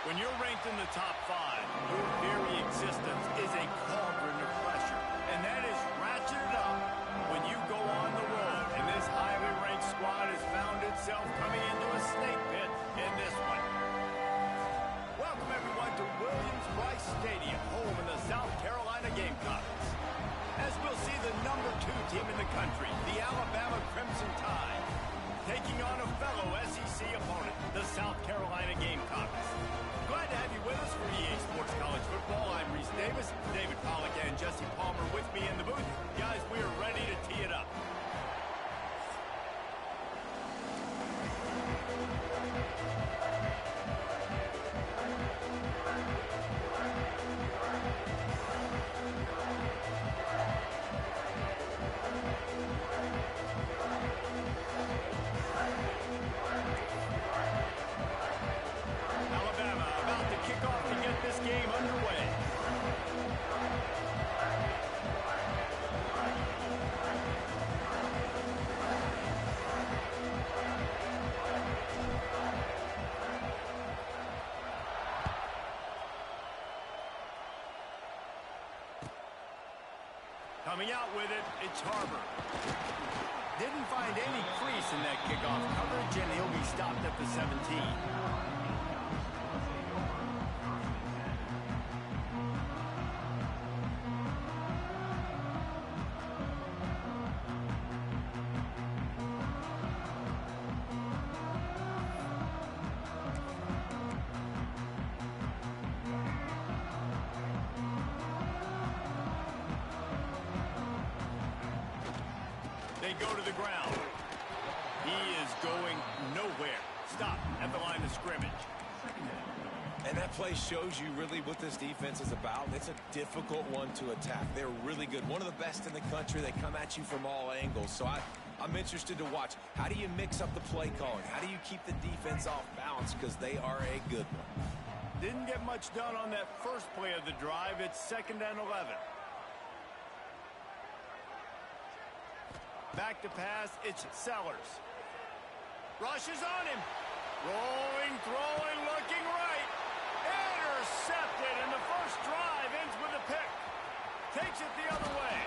When you're ranked in the top 5, your very existence is a cauldron of pressure, and that is ratcheted up when you go on the road, and this highly ranked squad has found itself coming into a snake pit in this one. Welcome, everyone, to Williams-Brice Stadium, home in the South Carolina Gamecocks. As we'll see the number 2 team in the country, the Alabama Crimson Tide, taking on a fellow SEC opponent, the South Carolina Gamecocks. Glad to have you with us for EA Sports College Football. I'm Reese Davis, David Pollack and Jesse Palmer with me in the booth. Guys, we are ready to tee it up. Coming out with it, it's Harbor. Didn't find any crease in that kickoff coverage, and he'll be stopped at the 17. They go to the ground. He is going nowhere. Stop at the line of scrimmage. And that play shows you really what this defense is about. It's a difficult one to attack. They're really good. One of the best in the country. They come at you from all angles. So I'm interested to watch. How do you mix up the play calling? How do you keep the defense off balance? Because they are a good one. Didn't get much done on that first play of the drive. It's 2nd and 11. Back to pass, it's Sellers. Rushes on him. Rolling, throwing, looking right. Intercepted, and the first drive ends with a pick. Takes it the other way.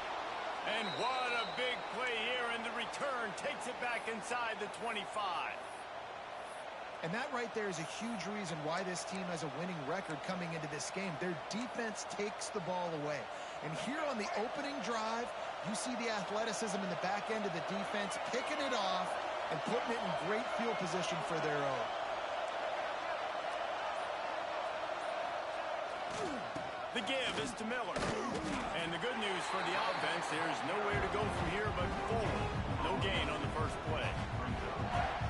And what a big play here, and the return takes it back inside the 25. And that right there is a huge reason why this team has a winning record coming into this game. Their defense takes the ball away. And here on the opening drive, you see the athleticism in the back end of the defense, picking it off and putting it in great field position for their own. The give is to Miller. And the good news for the offense, there's nowhere to go from here but forward. No gain on the first play.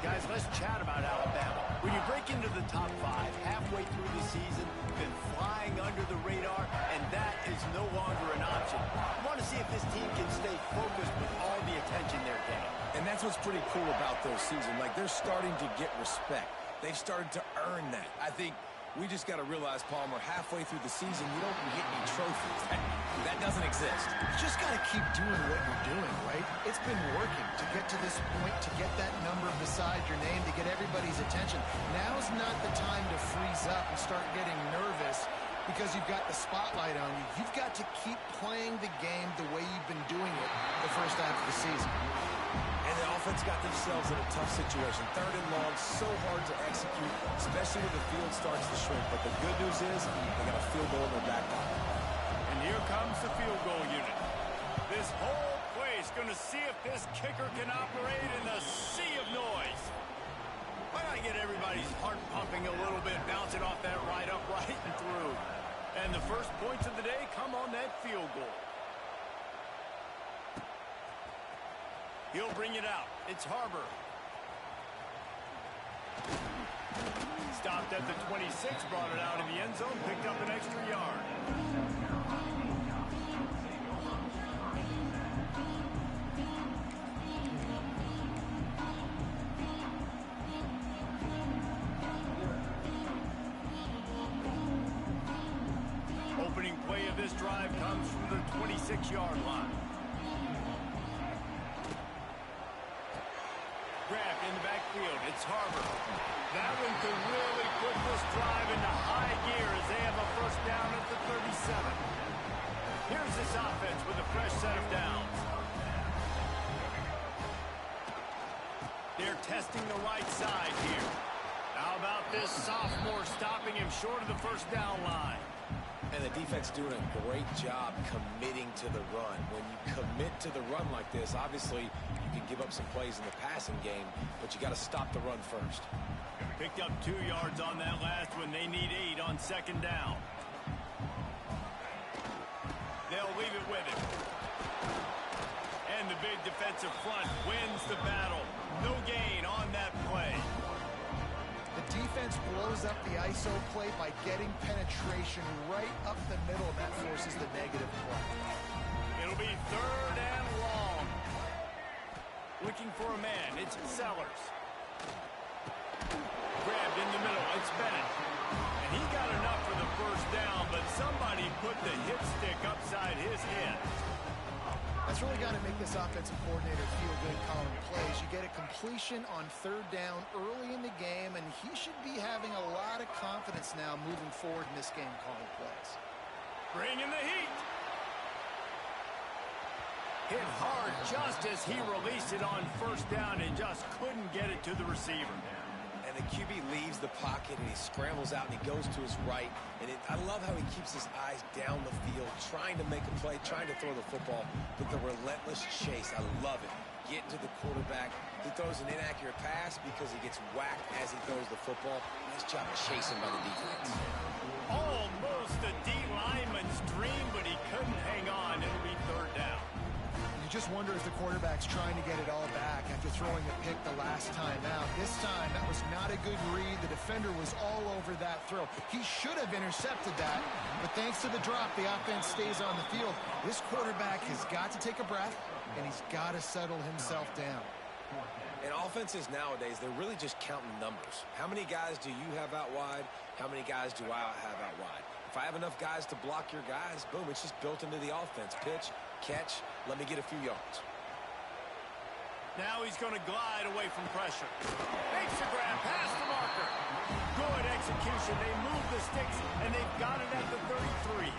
Guys, let's chat about Alabama. When you break into the top 5 halfway through the season, been flying under the radar, and that is no longer an option. I want to see if this team can stay focused with all the attention they're getting. And that's what's pretty cool about their season. Like, they're starting to get respect. They've started to earn that. I think we just got to realize, Palmer, halfway through the season, you don't get any trophies. That doesn't exist. You just got to keep doing what you're doing, right? It's been working to get to this point, to get that number beside your name, to get everybody's attention. Now's not the time to freeze up and start getting nervous because you've got the spotlight on you. You've got to keep playing the game the way you've been doing it the first half of the season. And the offense got themselves in a tough situation. 3rd and long, so hard to execute, especially when the field starts to shrink. But the good news is they got a field goal in their back pocket. And here comes the field goal unit. This whole place going to see if this kicker can operate in the sea of noise. Why not get everybody's heart pumping a little bit, bouncing off that right upright and through. And the first points of the day come on that field goal. He'll bring it out. It's Harbor. Stopped at the 26, brought it out in the end zone, picked up an extra yard. Opening play of this drive comes from the 26-yard line. Grabbed in the backfield. It's Harbor. That one could really put this drive into high 7. Here's this offense with a fresh set of downs. They're testing the right side here. How about this sophomore stopping him short of the first down line? And the defense doing a great job committing to the run. When you commit to the run like this, obviously you can give up some plays in the passing game, but you got to stop the run first. Picked up 2 yards on that last one. They need 8 on second down. They'll leave it with him. And the big defensive front wins the battle. No gain on that play. The defense blows up the ISO play by getting penetration right up the middle, and that forces the negative play. It'll be 3rd and long. Looking for a man. It's Sellers. Grabbed in the middle. It's Bennett. And he got enough for the first down, but somebody put the hip stick upside his head. That's really got to make this offensive coordinator feel good calling plays. You get a completion on 3rd down early in the game, and he should be having a lot of confidence now moving forward in this game calling plays. Bringing the heat. Hit hard just as he released it on first down and just couldn't get it to the receiver. And the QB leaves the pocket and he scrambles out and he goes to his right. And I love how he keeps his eyes down the field, trying to make a play, trying to throw the football, but the relentless chase. I love it. Getting to the quarterback. He throws an inaccurate pass because he gets whacked as he throws the football. Nice job chasing by the defense. Almost a D lineman's dream, but he couldn't hang on. It'll be 3rd down. You just wonder if the quarterback's trying to get it all back after throwing a pick the last time out. This time, that was not a good read. The defender was all over that throw. He should have intercepted that, but thanks to the drop, the offense stays on the field. This quarterback has got to take a breath, and he's got to settle himself down. And offenses nowadays, they're really just counting numbers. How many guys do you have out wide? How many guys do I have out wide? If I have enough guys to block your guys, boom, it's just built into the offense. Pitch, catch, let me get a few yards. Now he's going to glide away from pressure. Makes a grab past the marker. Good execution. They move the sticks, and they've got it at the 33.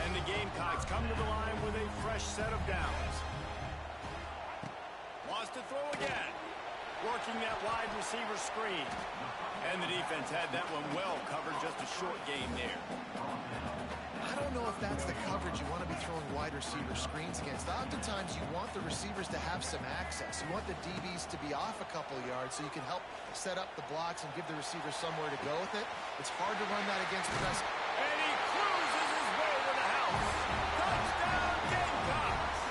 And the Gamecocks come to the line with a fresh set of downs. Wants to throw again. Working that wide receiver screen. And the defense had that one well covered, just a short game there. I don't know if that's the coverage you want to be throwing wide receiver screens against. Oftentimes, you want the receivers to have some access. You want the DBs to be off a couple yards so you can help set up the blocks and give the receiver somewhere to go with it. It's hard to run that against press. And he cruises his way to the house. Touchdown, Gamecocks!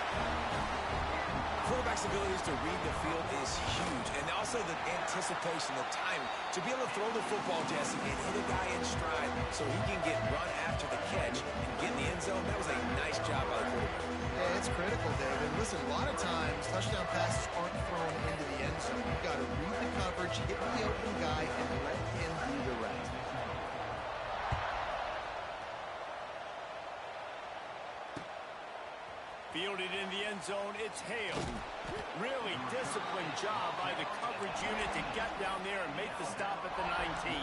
Quarterback's abilities to read the field is huge, and also the anticipation, the time to be able to throw the football, Jesse, and hit a guy in stride so he can get run after the catch and get in the end zone. That was a nice job by the quarterback. Yeah, it's critical, David. Listen, a lot of times, touchdown passes aren't thrown into the end zone. You've got to read the coverage, hit the open guy, and let him do the rest. Fielded in the end zone, it's Hale. Really disciplined job by the coverage unit to get down there and make the stop at the 19.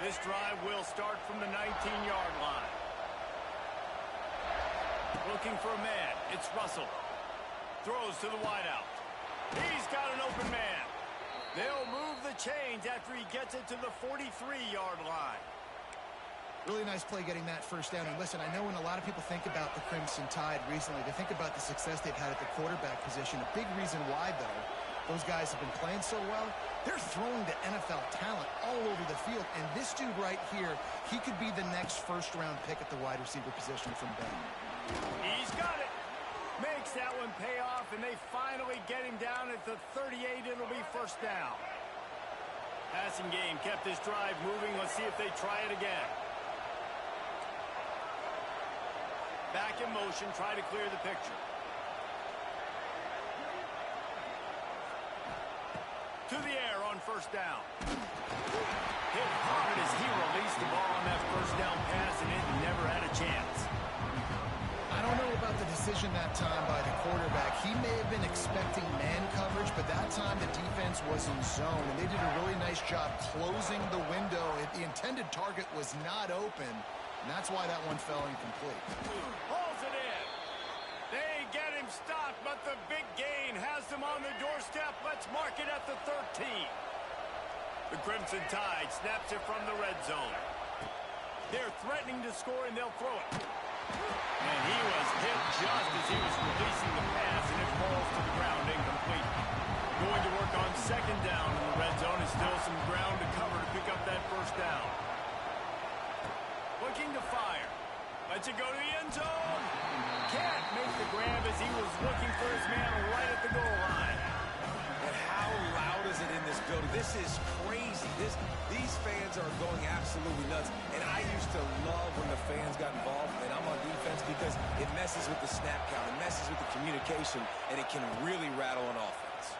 This drive will start from the 19-yard line. Looking for a man, it's Russell. Throws to the wideout. He's got an open man. They'll move the chains after he gets it to the 43-yard line. Really nice play getting that first down. And listen, I know when a lot of people think about the Crimson Tide recently, they think about the success they've had at the quarterback position. A big reason why, though, those guys have been playing so well, they're throwing to NFL talent all over the field. And this dude right here, he could be the next first-round pick at the wide receiver position from Ben. He's got it. Makes that one pay off, and they finally get him down at the 38. It'll be first down. Passing game kept this drive moving. Let's see if they try it again. Back in motion, try to clear the picture. To the air on first down. Hit hard as he released the ball on that first down pass, and it never had a chance. I don't know about the decision that time by the quarterback. He may have been expecting man coverage, but that time the defense was in zone, and they did a really nice job closing the window. The intended target was not open, and that's why that one fell incomplete. Pulls it in. They get him stopped, but the big gain has them on the doorstep. Let's mark it at the 13. The Crimson Tide snaps it from the red zone. They're threatening to score, and they'll throw it. And he was hit just as he was releasing the pass, and it falls to the ground incomplete. Going to work on second down in the red zone. Is still some ground to cover to pick up that first down. Looking to fire. Lets it go to the end zone. Can't make the grab as he was looking for his man right at the goal line. And how loud is it in this building? This is crazy. These fans are going absolutely nuts. And I used to love when the fans got involved, and I'm on defense because it messes with the snap count. It messes with the communication, and it can really rattle an offense.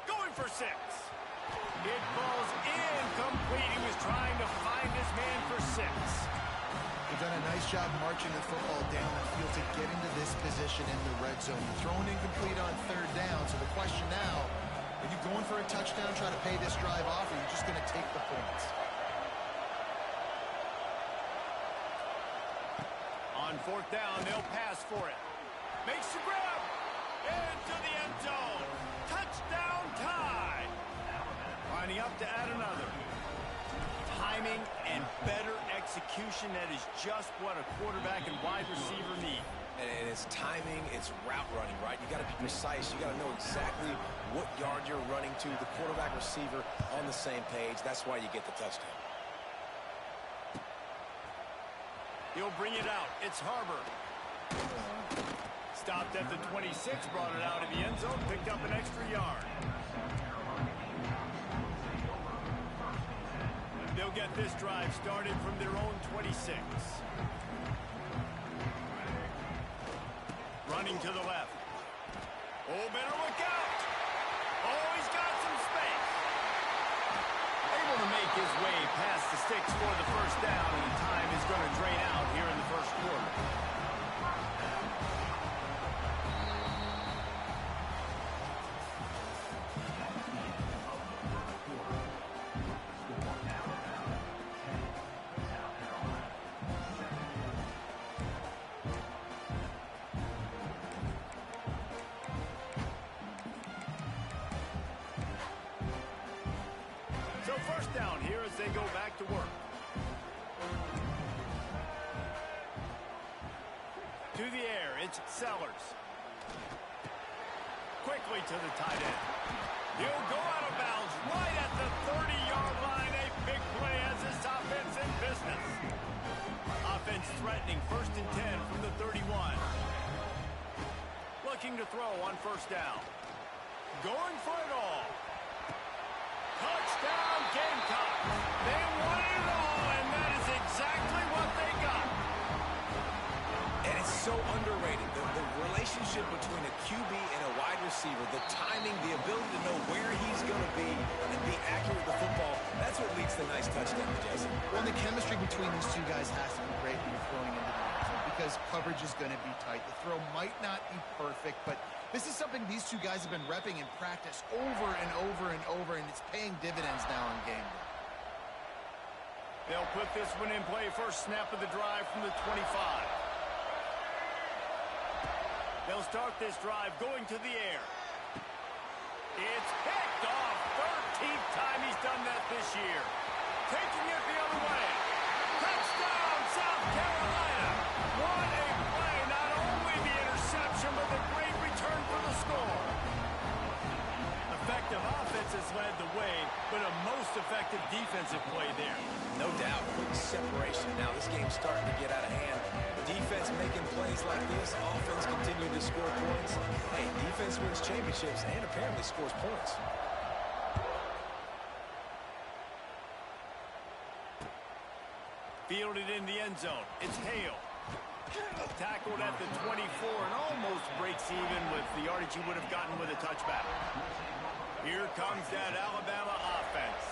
Going for 6. It falls incomplete. He was trying to find his man for 6. They've done a nice job marching the football down the field to get into this position in the red zone. Thrown incomplete on third down. So the question now, are you going for a touchdown, try to pay this drive off, or are you just going to take the points? On fourth down, they'll pass for it. Makes the grab. Into the end zone. Touchdown Tide. Lining up to add another. Timing and better execution, that is just what a quarterback and wide receiver need. And it's timing, it's route running, right? You got to be precise. You got to know exactly what yard you're running to. The quarterback receiver on the same page. That's why you get the touchdown. He'll bring it out. It's Harbor. Stopped at the 26, brought it out of the end zone, picked up an extra yard. They'll get this drive started from their own 26. Running to the left. Oh, better look out. Oh, he's got some space. Able to make his way past the sticks for the first down, and the time is going to drain out here in the first quarter. So first down here as they go back to work. To the air, it's Sellers. Quickly to the tight end. He'll go out of bounds right at the 30-yard line. A big play as this offense in business. Offense threatening, 1st and 10 from the 31. Looking to throw on first down. Going for it all. Touchdown Gamecocks. They wanted it all, and that is exactly what they got. And it's so underrated. The relationship between a QB and a wide receiver, the timing, the ability to know where he's going to be and be accurate with the football, that's what leads to nice touchdowns, Jesse. Well, the chemistry between these two guys has to be great when you're throwing into the end zone because coverage is going to be tight. The throw might not be perfect, but this is something these two guys have been repping in practice over and over and over, and it's paying dividends now on game day. They'll put this one in play. First snap of the drive from the 25. They'll start this drive going to the air. It's picked off. 13th time he's done that this year. Taking it the other way. Touchdown, South Carolina. What a play. Not only the interception, but the great return for the score. Effective offense has led the way, but a most effective defensive play there. No doubt. Quick separation. Now this game's starting to get out of hand. Defense making plays like this. Offense continuing to score points. Hey, defense wins championships and apparently scores points. Fielded in the end zone. It's Hale. Tackled at the 24 and almost breaks even with the yardage he would have gotten with a touchback. Here comes that Alabama offense.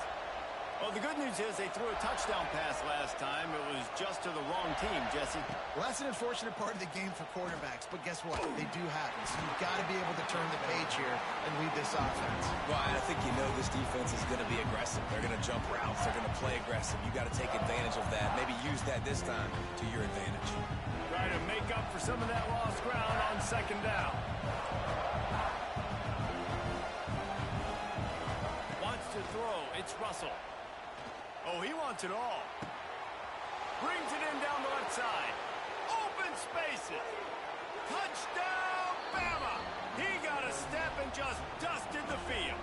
Well, the good news is they threw a touchdown pass last time. It was just to the wrong team, Jesse. Well, that's an unfortunate part of the game for quarterbacks, but guess what? They do happen. So you've got to be able to turn the page here and lead this offense. Well, I think you know this defense is going to be aggressive. They're going to jump routes. They're going to play aggressive. You got to take advantage of that. Maybe use that this time to your advantage. Try to make up for some of that lost ground on second down. Wants to throw. It's Russell. Oh, he wants it all. Brings it in down the left side. Open spaces. Touchdown, Bama. He got a step and just dusted the field.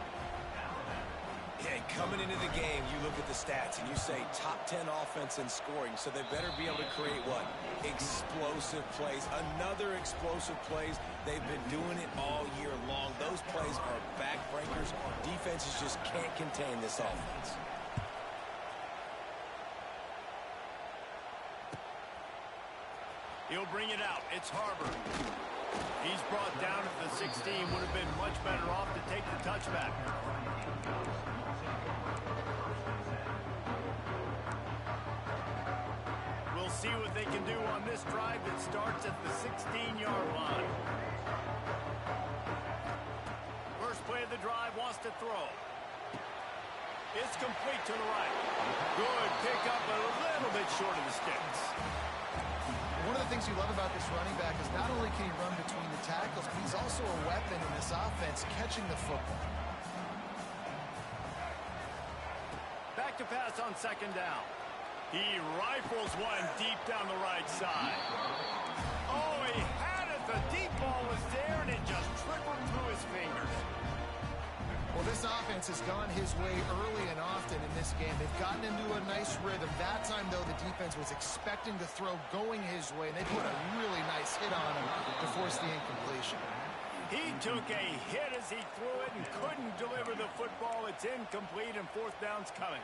Yeah, coming into the game, you look at the stats and you say top 10 offense in scoring, so they better be able to create what? Explosive plays. Another explosive plays. They've been doing it all year long. Those plays are backbreakers. Defenses just can't contain this offense. He'll bring it out. It's Harbor. He's brought down at the 16. Would have been much better off to take the touchback. We'll see what they can do on this drive that starts at the 16-yard line. First play of the drive, wants to throw. It's complete to the right. Good pickup, but a little bit short of the sticks. One of the things you love about this running back is not only can he run between the tackles, but he's also a weapon in this offense catching the football. Back to pass on second down. He rifles one deep down the right side. Oh, he had it. The deep ball was there, and it just trickled through his fingers. Well, this offense has gone his way early and often in this game. They've gotten into a nice rhythm. That time, though, the defense was expecting the throw going his way, and they put a really nice hit on him to force the incompletion. He took a hit as he threw it and couldn't deliver the football. It's incomplete, and fourth down's coming.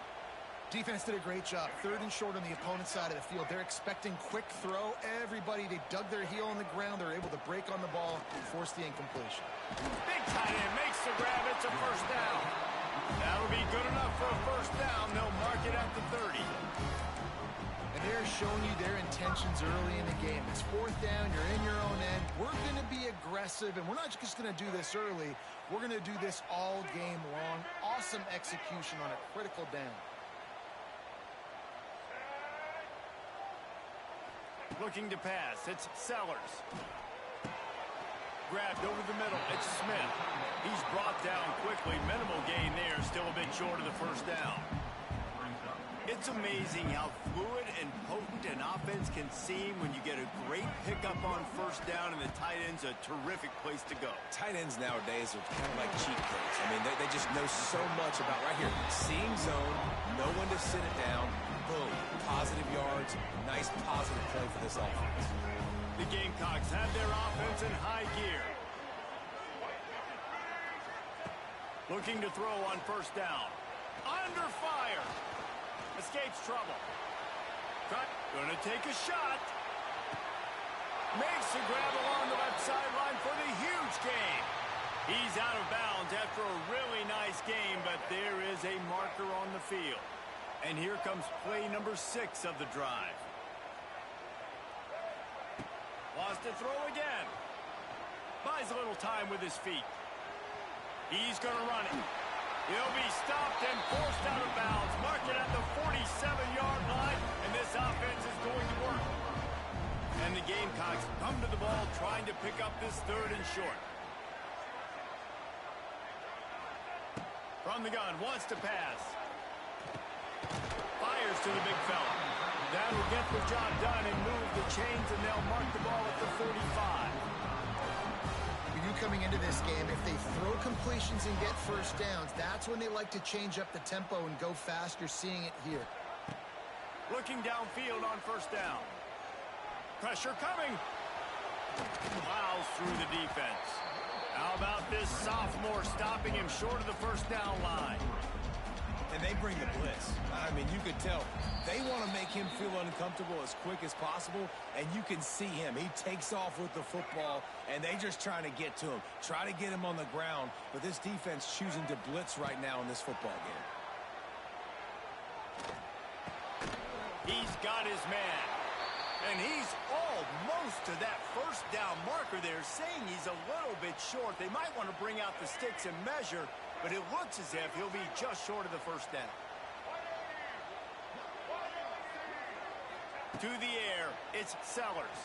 Defense did a great job. Third and short on the opponent's side of the field. They're expecting quick throw. Everybody, they dug their heel on the ground. They're able to break on the ball and force the incompletion. Big tight end makes the grab. It's a first down. That'll be good enough for a first down. They'll mark it at the 30. And they're showing you their intentions early in the game. It's fourth down. You're in your own end. We're going to be aggressive, and we're not just going to do this early. We're going to do this all game long. Awesome execution on a critical down. Looking to pass. It's Sellers. Grabbed over the middle. It's Smith. He's brought down quickly. Minimal gain there. Still a bit short of the first down. It's amazing how fluid and potent an offense can seem when you get a great pickup on first down, and the tight end's a terrific place to go. Tight ends nowadays are kind of like cheat codes. I mean, they just know so much about right here. Seeing zone, know when to sit it down, boom, positive yards, nice positive play for this offense. The Gamecocks have their offense in high gear. Looking to throw on first down. Under fire. Escapes trouble. Gonna take a shot. Makes the grab along the left sideline for the huge gain. He's out of bounds after a really nice game, but there is a marker on the field. And here comes play number 6 of the drive. Wants to throw again. Buys a little time with his feet. He's going to run it. He'll be stopped and forced out of bounds. Mark it at the 47-yard line, and this offense is going to work. And the Gamecocks come to the ball trying to pick up this third and short. From the gun, wants to pass. Fires to the big fella. That'll get the job done and move the chains, and they'll mark the ball at the 45. You coming into this game, if they throw completions and get first downs, that's when they like to change up the tempo and go fast. You're seeing it here. Looking downfield on first down. Pressure coming. Plows through the defense. How about this sophomore stopping him short of the first down line? And they bring the blitz. I mean, you could tell they want to make him feel uncomfortable as quick as possible, and you can see him. He takes off with the football, and they just trying to get to him, try to get him on the ground, but this defense choosing to blitz right now in this football game. He's got his man. And he's almost to that first down marker there, saying he's a little bit short. They might want to bring out the sticks and measure, but it looks as if he'll be just short of the first down. To the air, it's Sellers.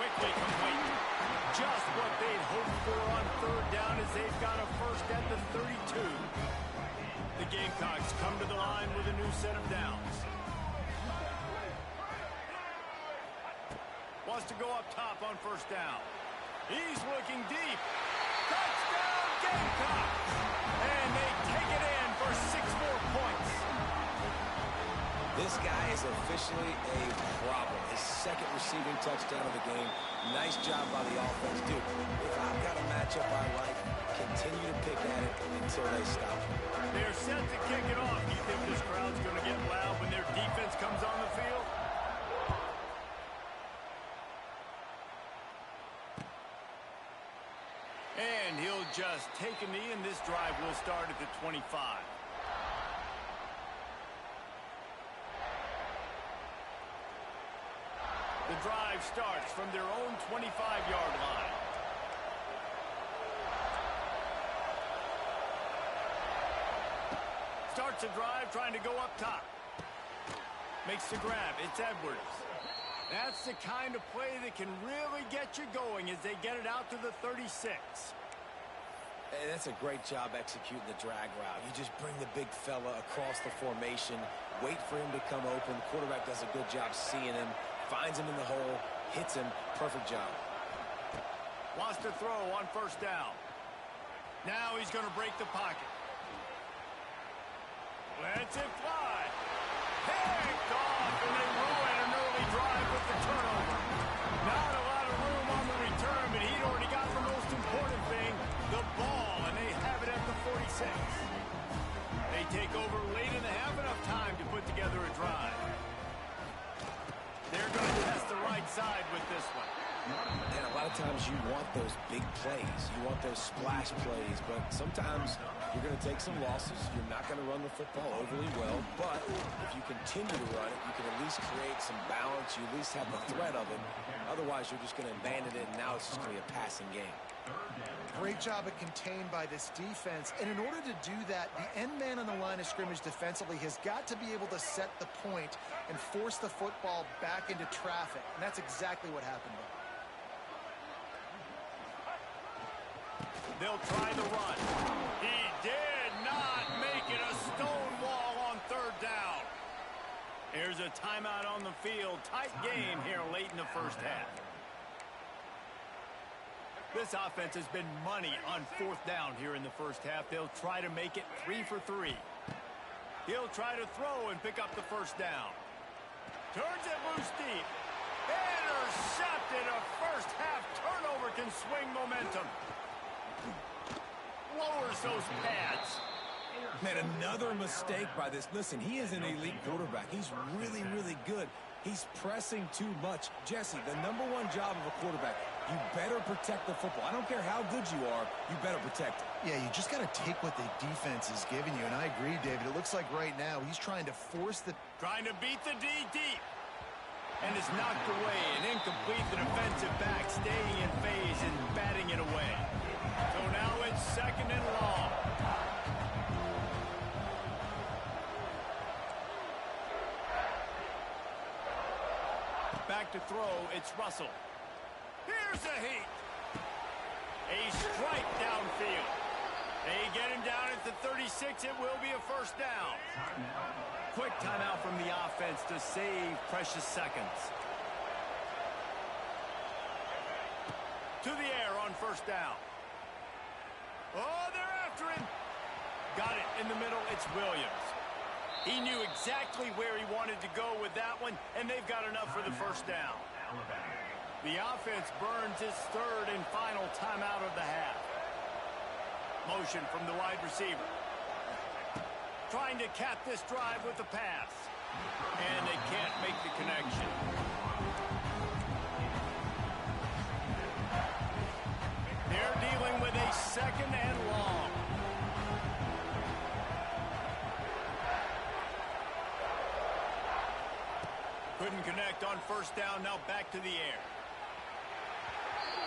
Quickly complete. Just what they'd hoped for on third down as they've got a first at the 32. The Gamecocks come to the line with a new set of downs. Wants to go up top on first down. He's looking deep. Touchdown, Gamecocks! And they take it in for 6 more points. This guy is officially a problem. His second receiving touchdown of the game. Nice job by the offense. Dude, if I've got a matchup I like, continue to pick at it until they stop. They're set to kick it off. Do you think this crowd's going to get loud when their defense comes on the field? And he'll just take a knee, and this drive will start at the 25. The drive starts from their own 25-yard line. Starts a drive trying to go up top. Makes the grab. It's Edwards. That's the kind of play that can really get you going as they get it out to the 36. Hey, that's a great job executing the drag route. You just bring the big fella across the formation, wait for him to come open. The quarterback does a good job seeing him, finds him in the hole, hits him. Perfect job. Wants to throw on first down. Now he's going to break the pocket. Lets it fly. Picked off, and they ruin an early drive with the turnover. Not a lot of room on the return, but he'd already got the most important thing, the ball, and they have it at the 46. They take over late in the half, enough time to put together a drive. They're going to test the right side with this one. And a lot of times you want those big plays. You want those splash plays, but sometimes you're going to take some losses. You're not going to run the football overly well, but if you continue to run it, you can at least create some balance. You at least have the threat of it. Otherwise, you're just going to abandon it, and now it's just going to be a passing game. Great job of contained by this defense. And in order to do that, the end man on the line of scrimmage defensively has got to be able to set the point and force the football back into traffic. And that's exactly what happened there. They'll try the run. He did not make it a stone wall on third down. Here's a timeout on the field. Tight game here late in the first half. This offense has been money on fourth down here in the first half. They'll try to make it 3 for 3. He'll try to throw and pick up the first down. Turns it loose deep. Intercepted. A first half turnover can swing momentum. Lowers those pads. Man, another mistake by this. Listen, he is an elite quarterback. He's really, really good. He's pressing too much. Jesse, the #1 job of a quarterback, you better protect the football. I don't care how good you are, you better protect it. Yeah, you just got to take what the defense is giving you. And I agree, David. It looks like right now he's trying to force the... Trying to beat the D deep. And it's knocked away and incomplete. The defensive back staying in phase and batting it away. So now it's second and long. Back to throw, it's Russell. Here's a heat. A strike downfield. They get him down at the 36. It will be a first down. Quick timeout from the offense to save precious seconds. To the air on first down. Oh, they're after him. Got it in the middle. It's Williams. He knew exactly where he wanted to go with that one, and they've got enough for the first down. The offense burns its third and final timeout of the half. Motion from the wide receiver. Trying to cap this drive with the pass. And they can't make the connection. They're dealing with a second and long. couldn't connect on first down. Now back to the air.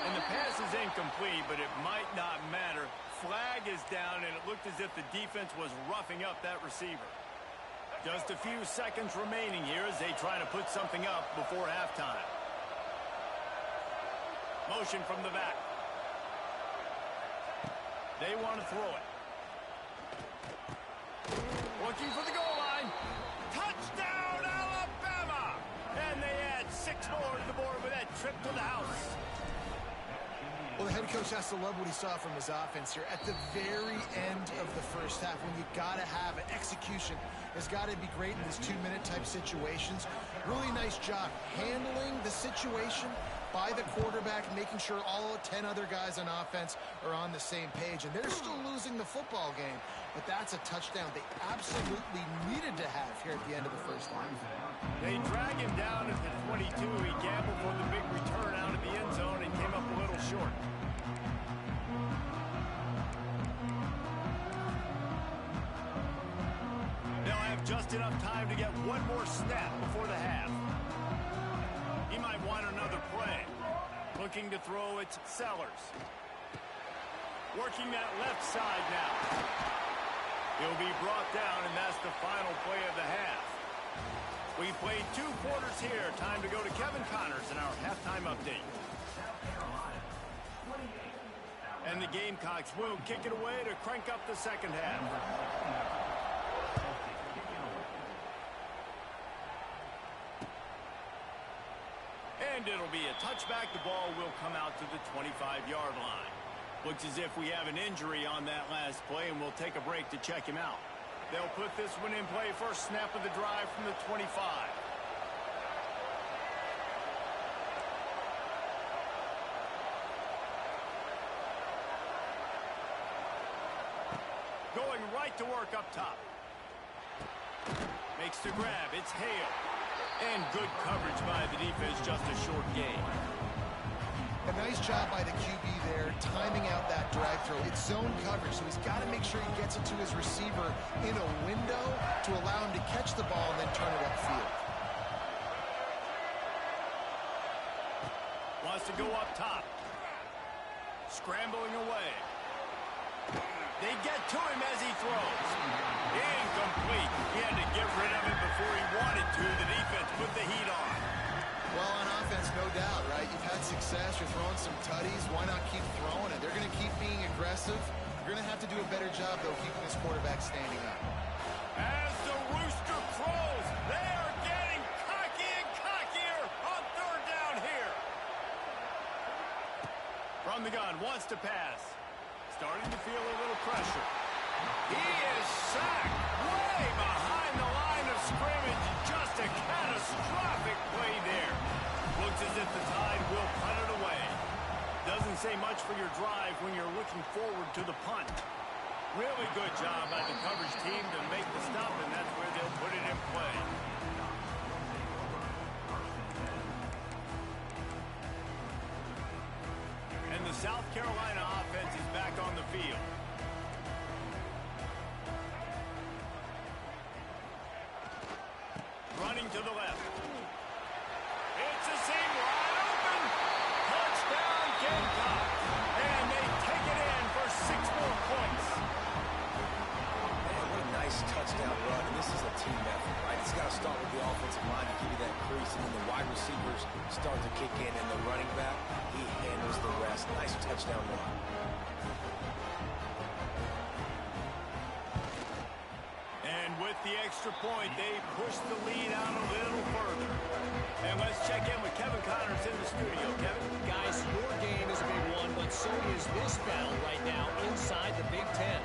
And the pass is incomplete, but it might not matter. Flag is down, and it looked as if the defense was roughing up that receiver. Just a few seconds remaining here as they try to put something up before halftime. Motion from the back. They want to throw it. Looking for the goal line. Touchdown, Alabama! And they add 6 more to the board with that trip to the house. Well, the head coach has to love what he saw from his offense here. At the very end of the first half, when you got to have it, execution has got to be great in these 2-minute type situations. Really nice job handling the situation by the quarterback, making sure all 10 other guys on offense are on the same page. And they're still losing the football game, but that's a touchdown they absolutely needed to have here at the end of the first half. They drag him down at the 22. He gambled for the big return out of the end zone and came up a little short. They'll have just enough time to get one more snap before the half. He might want another play. Looking to throw, it's Sellers. Working that left side now. He'll be brought down, and that's the final play of the half. We played 2 quarters here. Time to go to Kevin Connors in our halftime update. And the Gamecocks will kick it away to crank up the second half. And it'll be a touchback. The ball will come out to the 25-yard line. Looks as if we have an injury on that last play, and we'll take a break to check him out. They'll put this one in play. First snap of the drive from the 25. Going right to work up top. Makes the grab. It's Hale. And good coverage by the defense, just a short gain. A nice job by the QB there, timing out that drag throw. It's zone coverage, so he's got to make sure he gets it to his receiver in a window to allow him to catch the ball and then turn it upfield. Wants to go up top. Scrambling away. They get to him as he throws. Incomplete. He had to get rid of it before he wanted to. The defense put the heat on. Well, on offense, no doubt, right? You've had success. You're throwing some tutties. Why not keep throwing it? They're going to keep being aggressive. You're going to have to do a better job, though, keeping this quarterback standing up. As the rooster crows, they are getting cocky and cockier on third down here. From the gun, wants to pass. Starting to feel a little pressure. He is sacked way behind the line of scrimmage. Just a catastrophic play there. Looks as if the Tide will punt it away. Doesn't say much for your drive when you're looking forward to the punt. Really good job by the coverage team to make the stop, and that's where they'll put it in play. And the South Carolina offense is back on the field. Running to the left. It's a seam wide open. Touchdown Gamecocks. And they take it in for 6 more points. Man, what a nice touchdown run. And this is a team effort, right? It's got to start with the offensive line to give you that crease, and then the wide receivers start to kick in, and the running back, he handles the rest. Nice touchdown run. With the extra point, they push the lead out a little further. And let's check in with Kevin Connors in the studio. Kevin? Guys, your game is a big one, but so is this battle right now inside the Big Ten.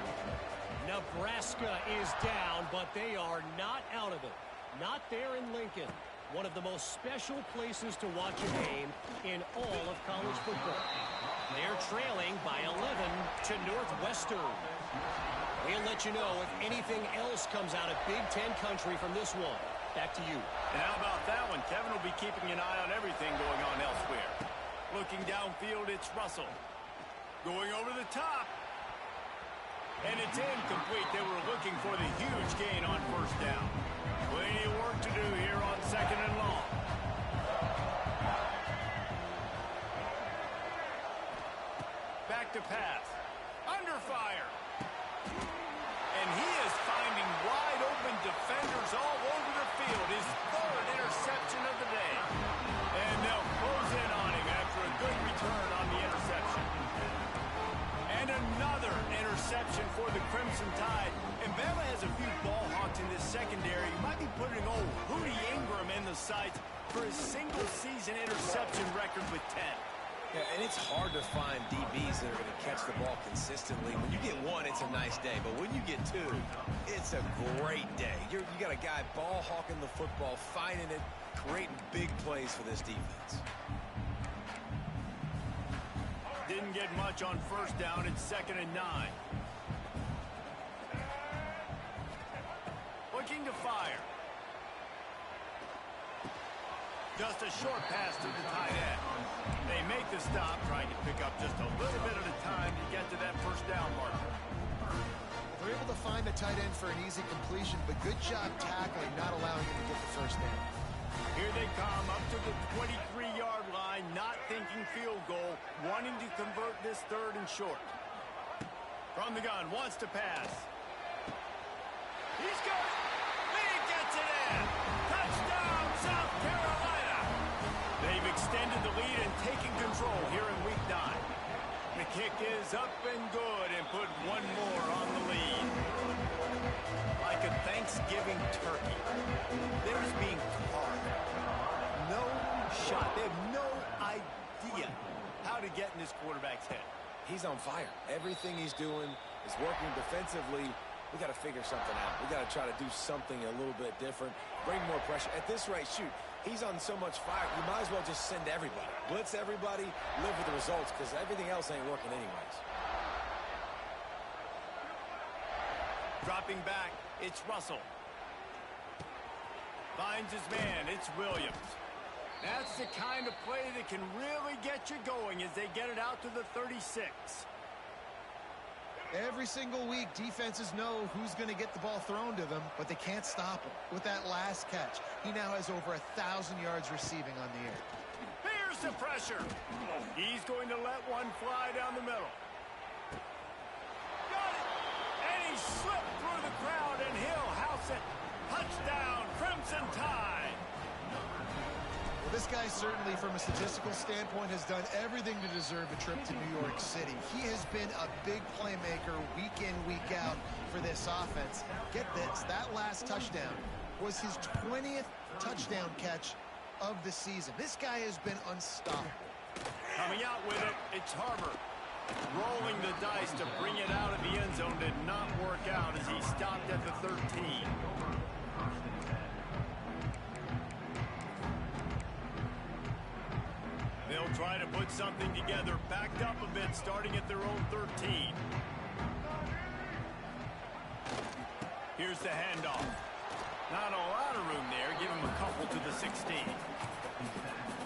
Nebraska is down, but they are not out of it. Not there in Lincoln. One of the most special places to watch a game in all of college football. They're trailing by 11 to Northwestern. We'll let you know if anything else comes out of Big Ten country from this one. Back to you. And how about that one? Kevin will be keeping an eye on everything going on elsewhere. Looking downfield, it's Russell. Going over the top. And it's incomplete. They were looking for the huge gain on first down. Plenty of work to do here on second and long. Back to pass. Under fire. And he is finding wide open defenders all over the field. His third interception of the day. And they'll close in on him after a good return on the interception. And another interception for the Crimson Tide. And Bama has a few ball hawks in this secondary. You might be putting old Hootie Ingram in the sights for his single-season interception record with 10. Yeah, and it's hard to find DBs that are going to catch the ball consistently. When you get one, it's a nice day. But when you get two, it's a great day. You got a guy ball hawking the football, finding it, creating big plays for this defense. Didn't get much on first down. It's 2nd and 9. Looking to fire. Just a short pass to the tight end. They make the stop, trying to pick up just a little bit at a time to get to that first down marker. They're able to find a tight end for an easy completion, but good job tackling, not allowing him to get the first down. Here they come up to the 23-yard line, not thinking field goal, wanting to convert this third and short. From the gun, wants to pass. He's got it. He gets it in. Touchdown, South Carolina. They've extended the lead and taken control here in week 9. The kick is up and good and put one more on the lead. Like a Thanksgiving turkey, they're just being carved. No shot. They have no idea how to get in this quarterback's head. He's on fire. Everything he's doing is working defensively. We got to figure something out. We got to try to do something a little bit different. Bring more pressure. At this rate, shoot, he's on so much fire, you might as well just send everybody. Blitz everybody, live with the results, because everything else ain't working anyways. Dropping back, it's Russell. Finds his man, it's Williams. That's the kind of play that can really get you going as they get it out to the 36. Every single week, defenses know who's going to get the ball thrown to them, but they can't stop him. With that last catch, he now has over 1,000 yards receiving on the air. Here's the pressure. He's going to let one fly down the middle. Got it! And he slipped through the crowd, and he'll house it. Touchdown, Crimson Tide! Well, this guy certainly, from a statistical standpoint, has done everything to deserve a trip to New York City. He has been a big playmaker week in, week out for this offense. Get this, that last touchdown was his 20th touchdown catch of the season. This guy has been unstoppable. Coming out with it, it's Harbor. Rolling the dice to bring it out of the end zone did not work out as he stopped at the 13. They'll try to put something together, backed up a bit, starting at their own 13. Here's the handoff. Not a lot of room there. Give him a couple to the 16.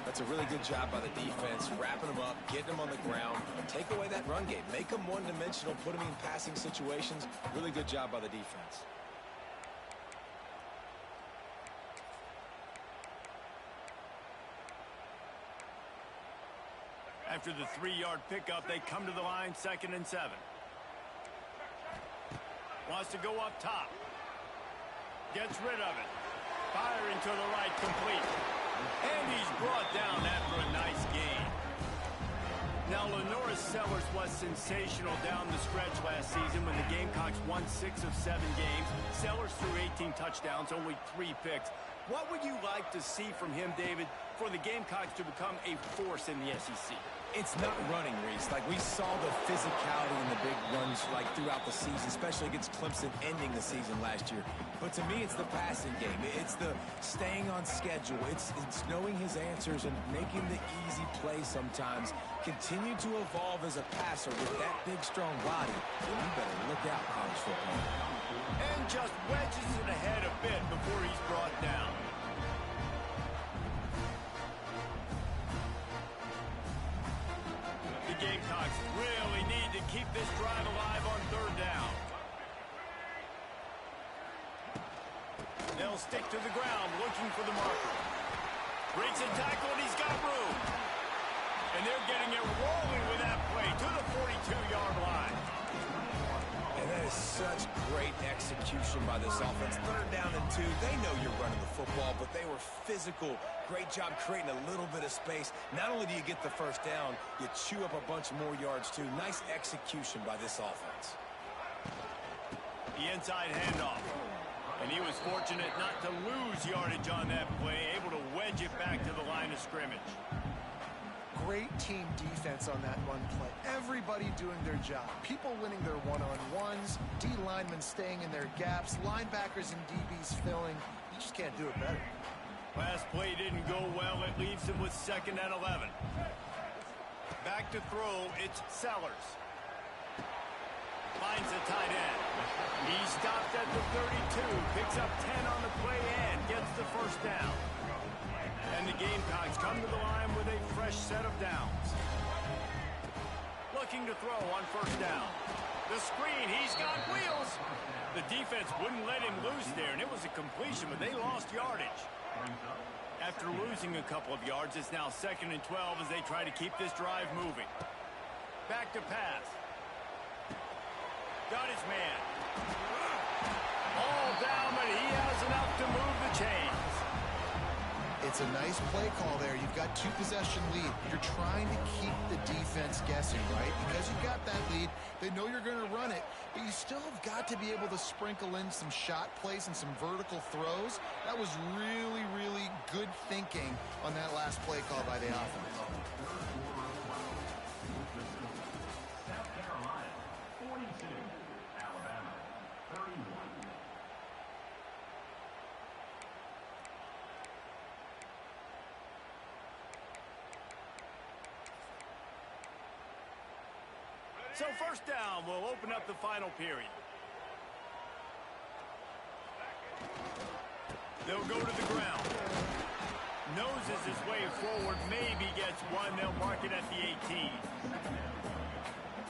That's a really good job by the defense, wrapping them up, getting them on the ground, take away that run game, make them one-dimensional, put them in passing situations. Really good job by the defense. After the 3-yard pickup, they come to the line, 2nd and 7. Wants to go up top. Gets rid of it. Firing to the right, complete. And he's brought down after a nice gain. Now, Lenoris Sellers was sensational down the stretch last season when the Gamecocks won 6 of 7 games. Sellers threw 18 touchdowns, only 3 picks. What would you like to see from him, David, for the Gamecocks to become a force in the SEC? It's not running, Reese. Like, we saw the physicality in the big runs, like, throughout the season, especially against Clemson ending the season last year. But to me, it's the passing game. It's the staying on schedule. It's knowing his answers and making the easy play sometimes. Continue to evolve as a passer with that big, strong body. You better look out, college football. And just wedges it ahead a bit before he's brought down. The Gamecocks really need to keep this drive alive on 3rd down. They'll stick to the ground looking for the marker. Breaks a tackle, and he's got room. And they're getting it rolling with that play to the 42-yard line. And that is such great execution by this offense. 3rd down and 2. They know you're running the football, but they were physical. Great job creating a little bit of space. Not only do you get the first down, you chew up a bunch more yards, too. Nice execution by this offense. The inside handoff. And he was fortunate not to lose yardage on that play, able to wedge it back to the line of scrimmage. Great team defense on that run play. Everybody doing their job. People winning their one-on-ones, D linemen staying in their gaps, linebackers and DBs filling. You just can't do it better. Last play didn't go well. It leaves him with 2nd and 11. Back to throw, it's Sellers. Finds the tight end. He stopped at the 32, picks up 10 on the play and gets the first down. And the Gamecocks come to the line with a fresh set of downs. Looking to throw on 1st down. The screen, he's got wheels. The defense wouldn't let him loose there, and it was a completion, but they lost yardage. After losing a couple of yards, it's now 2nd and 12 as they try to keep this drive moving. Back to pass. Got his man. All down, but he has enough to move the chains. It's a nice play call there. You've got 2-possession lead. You're trying to keep the defense guessing, right? Because you've got that lead, they know you're going to run it, but you still have got to be able to sprinkle in some shot plays and some vertical throws. That was really, really good thinking on that last play call by the offense. So 1st down will open up the final period. They'll go to the ground. Noses his way forward, maybe gets one. They'll mark it at the 18.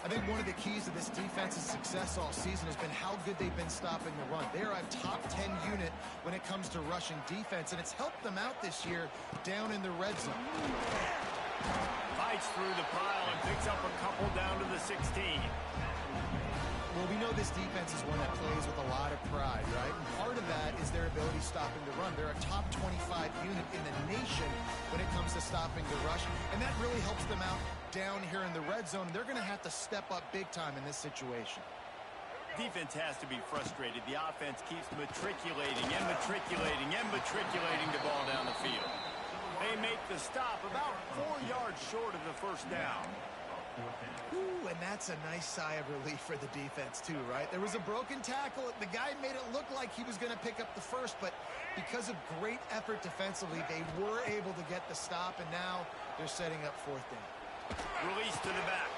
I think one of the keys to this defense's success all season has been how good they've been stopping the run. They're a top 10 unit when it comes to rushing defense, and it's helped them out this year down in the red zone. Fights through the pile and picks up a couple down to the 16. Well, we know this defense is one that plays with a lot of pride, right? And part of that is their ability stopping the run. They're a top 25 unit in the nation when it comes to stopping the rush, and that really helps them out down here in the red zone. They're going to have to step up big time in this situation. Defense has to be frustrated. The offense keeps matriculating and matriculating and matriculating the ball down the field. They make the stop about 4 yards short of the 1st down. Ooh, and that's a nice sigh of relief for the defense too, right? There was a broken tackle. The guy made it look like he was going to pick up the first, but because of great effort defensively, they were able to get the stop, and now they're setting up 4th down. Release to the back.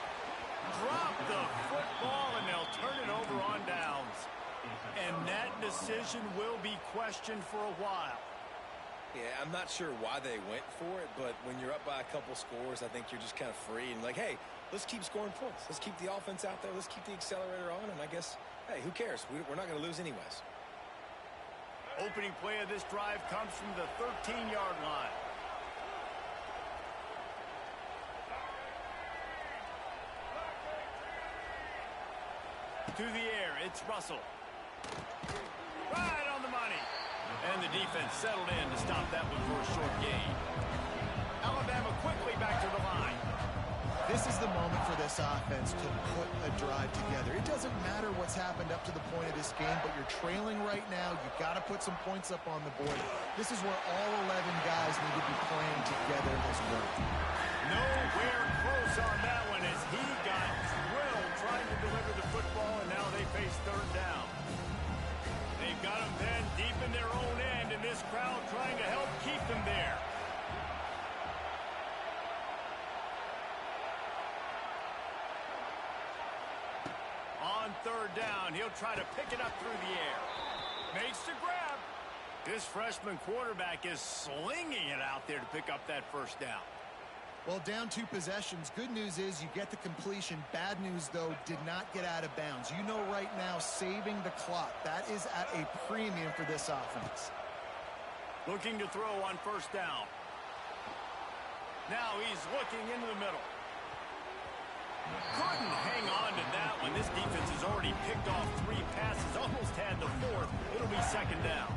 Drop the football, and they'll turn it over on downs. And that decision will be questioned for a while. Yeah, I'm not sure why they went for it, but when you're up by a couple scores, I think you're just kind of free and like, hey, let's keep scoring points. Let's keep the offense out there. Let's keep the accelerator on, and I guess, hey, who cares? We're not going to lose anyways. Opening play of this drive comes from the 13-yard line. To the air, it's Russell. Right on the money. And the defense settled in to stop that one for a short gain. Alabama quickly back to the line. This is the moment for this offense to put a drive together. It doesn't matter what's happened up to the point of this game, but you're trailing right now. You've got to put some points up on the board. This is where all 11 guys need to be playing together as well. Nowhere close on that one as he got drilled trying to deliver the football, and now they face 3rd down. They've got them then deep in their own end, and this crowd trying to help keep them there. On 3rd down, he'll try to pick it up through the air. Makes the grab. This freshman quarterback is slinging it out there to pick up that 1st down. Well, down 2 possessions. Good news is you get the completion. Bad news, though, did not get out of bounds. You know right now, saving the clock. That is at a premium for this offense. Looking to throw on first down. Now he's looking into the middle. Couldn't hang on to that when this defense has already picked off 3 passes. Almost had the 4th. It'll be second down.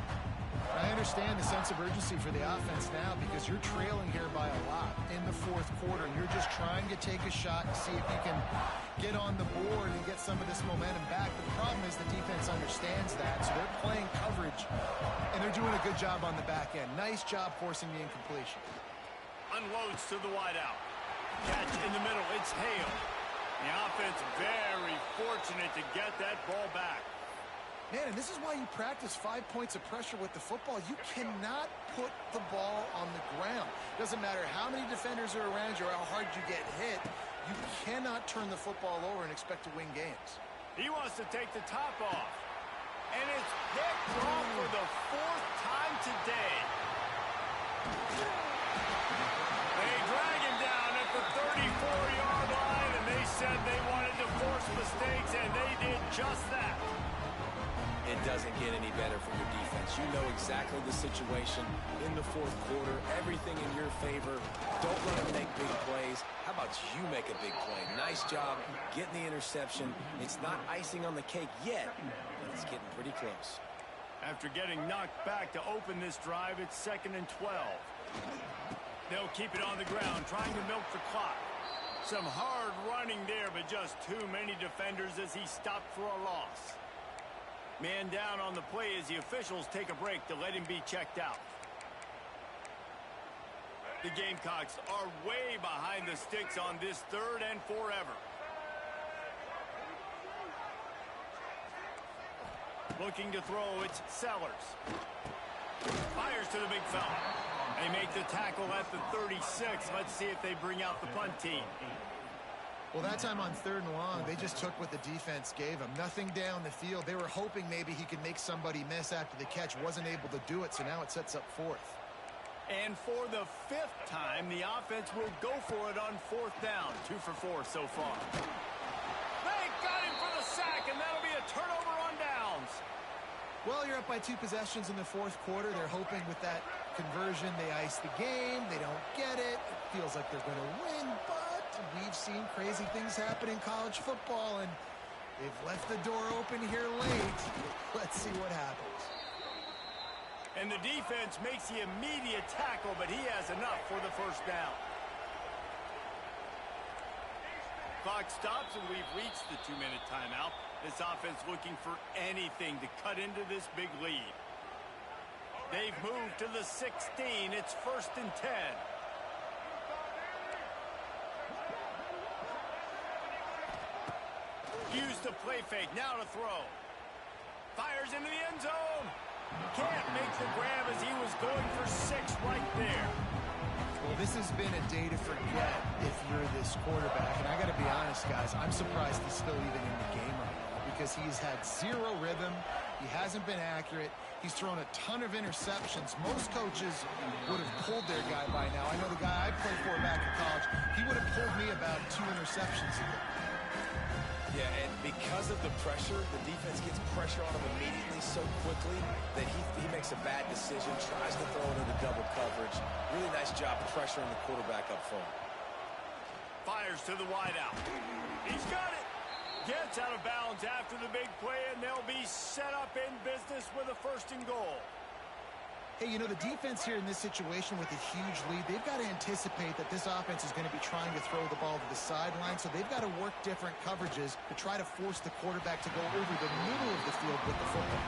I understand the sense of urgency for the offense now because you're trailing here by a lot in the 4th quarter, and you're just trying to take a shot and see if you can get on the board and get some of this momentum back. But the problem is the defense understands that, so they're playing coverage, and they're doing a good job on the back end. Nice job forcing the incompletion. Unloads to the wideout. Catch in the middle. It's Hale. The offense very fortunate to get that ball back. Man, and this is why you practice 5 points of pressure with the football. You cannot put the ball on the ground. Doesn't matter how many defenders are around you or how hard you get hit. You cannot turn the football over and expect to win games. He wants to take the top off. And it's picked off for the 4th time today. They drag him down at the 34-yard line, and they said they wanted to force mistakes, and they did just that. It doesn't get any better from your defense. You know exactly the situation in the 4th quarter. Everything in your favor. Don't let them make big plays. How about you make a big play? Nice job getting the interception. It's not icing on the cake yet, but it's getting pretty close. After getting knocked back to open this drive, it's 2nd and 12. They'll keep it on the ground, trying to milk the clock. Some hard running there, but just too many defenders as he stopped for a loss. Man down on the play as the officials take a break to let him be checked out. The Gamecocks are way behind the sticks on this 3rd and forever. Looking to throw, it's Sellers. Fires to the big fella. They make the tackle at the 36. Let's see if they bring out the punt team. Well, that time on 3rd and long, they just took what the defense gave them. Nothing down the field. They were hoping maybe he could make somebody miss after the catch. Wasn't able to do it, so now it sets up 4th. And for the 5th time, the offense will go for it on 4th down. 2 for 4 so far. They got him for the sack, and that'll be a turnover on downs. Well, you're up by 2 possessions in the 4th quarter. They're hoping with that conversion they ice the game. They don't get it. It feels like they're going to win, but we've seen crazy things happen in college football, and they've left the door open here late. Let's see what happens. And the defense makes the immediate tackle, but he has enough for the 1st down. Clock stops, and we've reached the 2-minute timeout. This offense looking for anything to cut into this big lead. They've moved to the 16. It's 1st and 10. Use the play fake, now to throw. Fires into the end zone. Can't make the grab as he was going for 6 right there. Well, this has been a day to forget if you're this quarterback. And I got to be honest, guys, I'm surprised he's still even in the game right now because he's had 0 rhythm. He hasn't been accurate. He's thrown a ton of interceptions. Most coaches would have pulled their guy by now. I know the guy I played for back in college, he would have pulled me about 2 interceptions ago. Yeah, and because of the pressure, the defense gets pressure on him immediately so quickly that he makes a bad decision, tries to throw it into double coverage. Really nice job pressuring the quarterback up front. Fires to the wideout. He's got it. Gets out of bounds after the big play, and they'll be set up in business with a 1st and goal. Hey, you know, the defense here in this situation with a huge lead, they've got to anticipate that this offense is going to be trying to throw the ball to the sideline, so they've got to work different coverages to try to force the quarterback to go over the middle of the field with the football.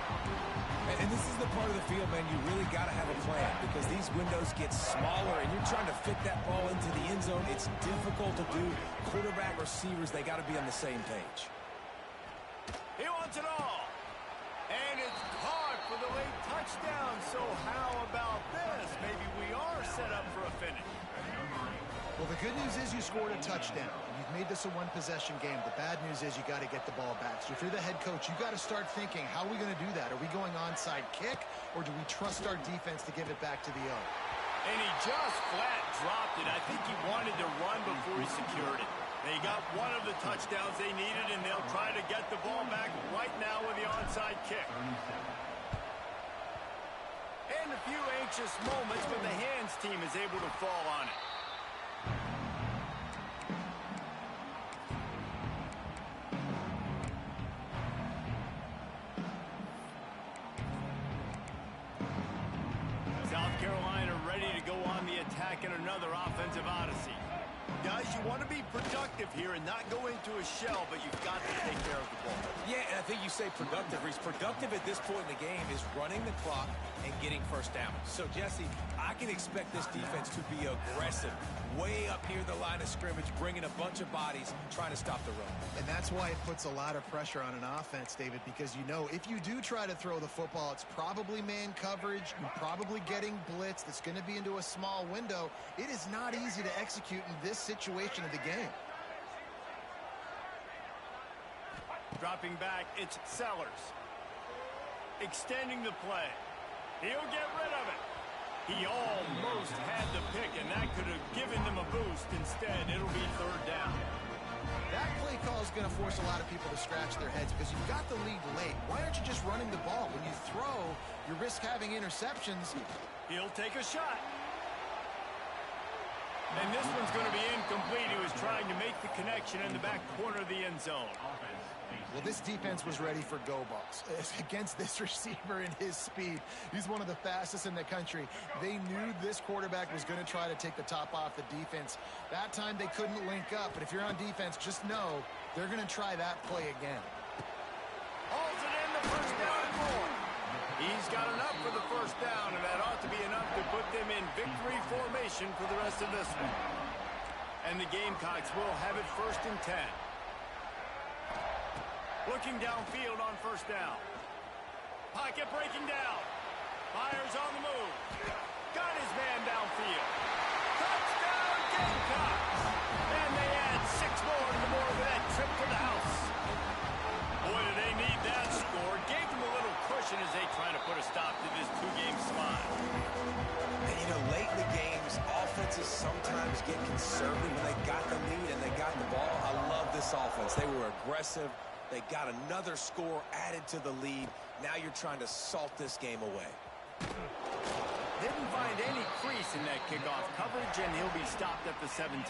And this is the part of the field, man, you really got to have a plan because these windows get smaller and you're trying to fit that ball into the end zone. It's difficult to do. Quarterback, receivers, they got to be on the same page. He wants it all. And it's caught for the late touchdown. So how about this? Maybe we are set up for a finish. Well, the good news is you scored a touchdown. You've made this a 1-possession game. The bad news is you got to get the ball back. So if you're the head coach, you got to start thinking, how are we going to do that? Are we going onside kick, or do we trust our defense to give it back to the O? And he just flat dropped it. I think he wanted to run before he secured it. They got one of the touchdowns they needed, and they'll try to get the ball back right now with the onside kick. And a few anxious moments when the hands team is able to fall on it. South Carolina ready to go on the attack in another offensive odyssey. Guys, you want to be productive here and not go into a shell, but you've got to take care of the ball. Yeah, and I think you say productive, Reese. Productive at this point in the game is running the clock and getting first down. So, Jesse, I can expect this defense to be aggressive, way up near the line of scrimmage, bringing a bunch of bodies, trying to stop the run. And that's why it puts a lot of pressure on an offense, David, because you know if you do try to throw the football, it's probably man coverage, you're probably getting blitz that's going to be into a small window. It is not easy to execute in this situation of the game. Dropping back, it's Sellers. Extending the play. He'll get rid of it. He almost had the pick, and that could have given them a boost. Instead, it'll be third down. That play call is going to force a lot of people to scratch their heads because you've got the lead late. Why aren't you just running the ball? When you throw, you risk having interceptions. He'll take a shot. And this one's going to be incomplete. He was trying to make the connection in the back corner of the end zone. Well, this defense was ready for go balls against this receiver and his speed. He's one of the fastest in the country. They knew this quarterback was going to try to take the top off the defense. That time they couldn't link up, but if you're on defense, just know they're going to try that play again. Hauls it in, the first down and more. He's got enough for the first down, and that ought to be enough to put them in victory formation for the rest of this one. And the Gamecocks will have it 1st and 10. Looking downfield on first down. Pocket breaking down. Fires on the move. Got his man downfield. Touchdown Gamecocks! And they add 6 more to the board with that trip to the house. Boy, do they need that score. Gave them a little cushion as they try to put a stop to this 2-game spot. And, you know, late in the games, offenses sometimes get conservative when they got the lead and they got the ball. I love this offense. They were aggressive. They got another score added to the lead. Now you're trying to salt this game away. Didn't find any crease in that kickoff coverage, and he'll be stopped at the 17.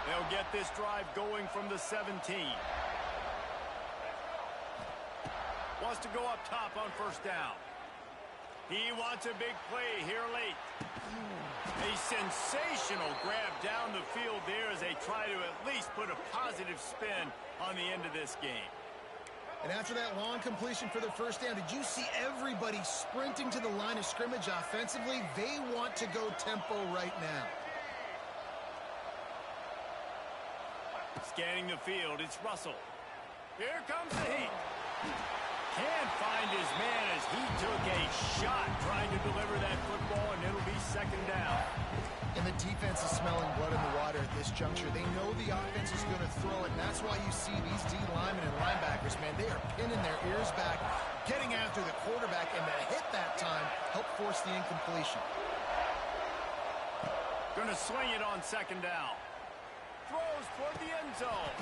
They'll get this drive going from the 17. Wants to go up top on first down. He wants a big play here late. A sensational grab down the field there as they try to at least put a positive spin on the end of this game. And after that long completion for the first down, did you see everybody sprinting to the line of scrimmage offensively? They want to go tempo right now. Scanning the field, it's Russell. Here comes the heat. Can't find his man as he took a shot trying to deliver that football, and it'll be second down. And the defense is smelling blood in the water at this juncture. They know the offense is going to throw it, and that's why you see these D linemen and linebackers, man, they are pinning their ears back, getting after the quarterback, and the hit that time helped force the incompletion. Going to swing it on second down. Throws toward the end zone.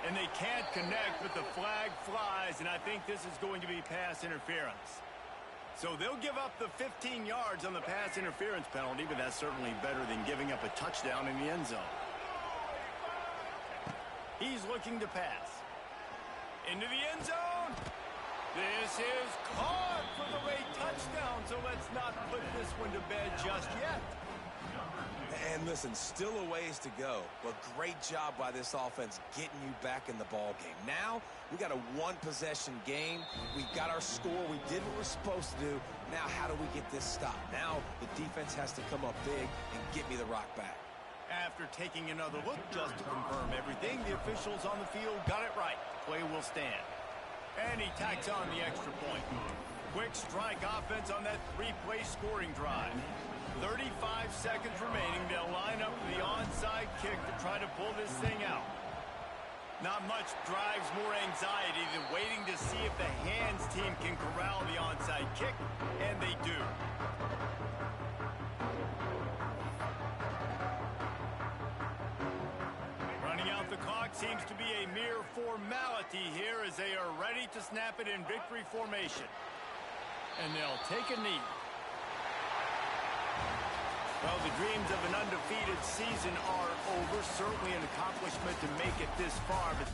And they can't connect, but the flag flies, and I think this is going to be pass interference. So they'll give up the 15 yards on the pass interference penalty, but that's certainly better than giving up a touchdown in the end zone. He's looking to pass. Into the end zone. This is caught for the late touchdown, so let's not put this one to bed just yet. And listen, still a ways to go, but great job by this offense getting you back in the ball game. Now, we got a one-possession game. We got our score. We did what we're supposed to do. Now, how do we get this stopped? Now, the defense has to come up big and get me the rock back. After taking another look just to confirm everything, the officials on the field got it right. Play will stand. And he tacks on the extra point. Quick strike offense on that 3-play scoring drive. 35 seconds remaining. They'll line up for the onside kick to try to pull this thing out. Not much drives more anxiety than waiting to see if the hands team can corral the onside kick, and they do. Running out the clock seems to be a mere formality here as they are ready to snap it in victory formation. And they'll take a knee. Well, the dreams of an undefeated season are over. Certainly an accomplishment to make it this far, but